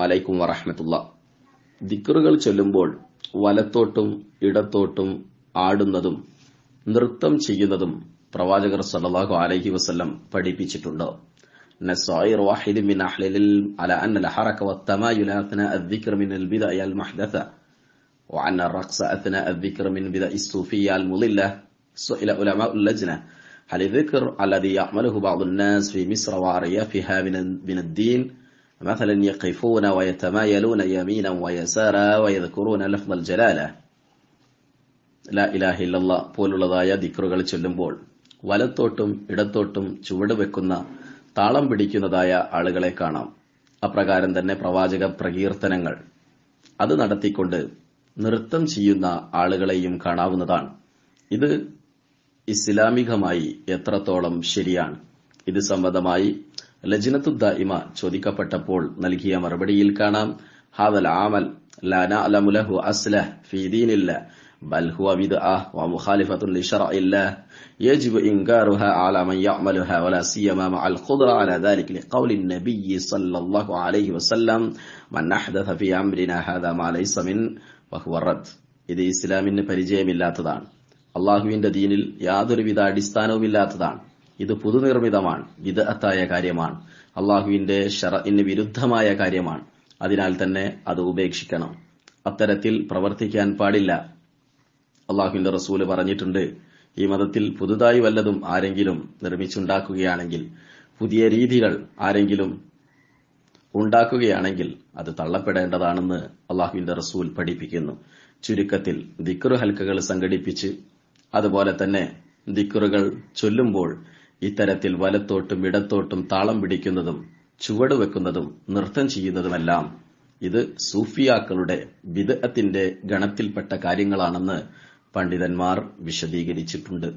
അലൈക്കും വറഹ്മത്തുള്ള. ദിക്റുകൾ ചൊല്ലുമ്പോൾ വലത്തോട്ടും ഇടത്തോട്ടും ആടുന്നതും നൃത്തം ചെയ്യുന്നതും പ്രവാചകർ സല്ലല്ലാഹു അലൈഹി വസല്ലം പഠിപ്പിച്ചിട്ടുണ്ട്. നസ്സായിർ വാഹിദ് മിൻ അഹ്ലിൽ അല അന്ന الحركة والتمايل أثناء الذكر من البدع المحدثة وأن الرقص أثناء الذكر من بدع الصوفية المضلة. سئل علماء اللجنة هل الذكر الذي يعمله بعض الناس في مصر وأريافها من الدين مثلا يقفون ويتمايلون يمينا ويسارا ويذكرون لفظ الجلالة لا إله إلا الله പോലുള്ളതായ ദിക്റുകൾ ചൊല്ലുമ്പോൾ വലത്തോട്ടും ഇടത്തോട്ടും ചുവട് വെക്കുന്ന താളം പിടിക്കുന്നതായ ആളുകളെ കാണാം. അപ്രകാരം തന്നെ പ്രവാചക പ്രകീർത്തനങ്ങൾ അത് നടത്തിക്കൊണ്ട് നൃത്തം ചെയ്യുന്ന ആളുകളെയും കാണാവുന്നതാണ്. ഇത് ഇസ്ലാമികമായി എത്രത്തോളം ശരിയാണ്? ഇത് സംബന്ധമായി ലജ്നത്തു ദായിമ ചോദിക്കപ്പെട്ടപ്പോൾ നൽകിയ മറുപടിയിൽ കാണാം, ഹാദൽ ആമൽ ലാ നഅലമു ലഹു അസ്ലഹ് ഫീ ദീനില്ലാഹ് ബൽ ഹുവ ബിദ്അഹ് വമുഖാലിഫത്തുൻ ലിശർഇല്ലാഹ് യജിബു ഇൻകാറുഹാ അലാ മൻ യഅമലുഹാ വലാ സിയമാ മഅൽ ഖുദ്റ അലാ ദാലിക ലിഖൗലി നബിയ്യി സല്ലല്ലാഹു അലൈഹി വസല്ലം മൻ അഹ്ദഥ ഫീ അംരിനാ ഹാദാ മാ ലൈസ മിൻ വഹുവ റദ്ദ്. ഇത് ഇസ്ലാമിന് പരിചയമില്ലാത്തതാണ്. അള്ളാഹുവിന്റെ ദീനിൽ യാതൊരുവിധ അടിസ്ഥാനവുമില്ലാത്തതാണ്. ഇത് പുതുനിർമ്മിതമാണ്, ബിദ്അത്തായ കാര്യമാണ്, അള്ളാഹുവിന്റെ ശറഇന് വിരുദ്ധമായ കാര്യമാണ്. അതിനാൽ തന്നെ അത് ഉപേക്ഷിക്കണം. അത്തരത്തിൽ പ്രവർത്തിക്കാൻ പാടില്ല. അള്ളാഹുവിന്റെ റസൂല് പറഞ്ഞിട്ടുണ്ട്, ഈ മതത്തിൽ പുതുതായി വല്ലതും ആരെങ്കിലും നിർമ്മിച്ചുണ്ടാക്കുകയാണെങ്കിൽ, പുതിയ രീതികൾ ആരെങ്കിലും ഉണ്ടാക്കുകയാണെങ്കിൽ അത് തള്ളപ്പെടേണ്ടതാണെന്ന് അള്ളാഹുവിന്റെ റസൂൽ പഠിപ്പിക്കുന്നു. ചുരുക്കത്തിൽ ദിക്റ് ഹൽക്കകൾ സംഘടിപ്പിച്ച് അതുപോലെ തന്നെ ദിക്റുകൾ ചൊല്ലുമ്പോൾ ഇത്തരത്തിൽ വലത്തോട്ടും ഇടത്തോട്ടും താളം പിടിക്കുന്നതും ചുവട് വെക്കുന്നതും നൃത്തം ചെയ്യുന്നതുമെല്ലാം ഇത് സൂഫിയാക്കളുടെ ബിദ്അത്തിന്റെ ഗണത്തിൽപ്പെട്ട കാര്യങ്ങളാണെന്ന് പണ്ഡിതന്മാർ വിശദീകരിച്ചിട്ടുണ്ട്.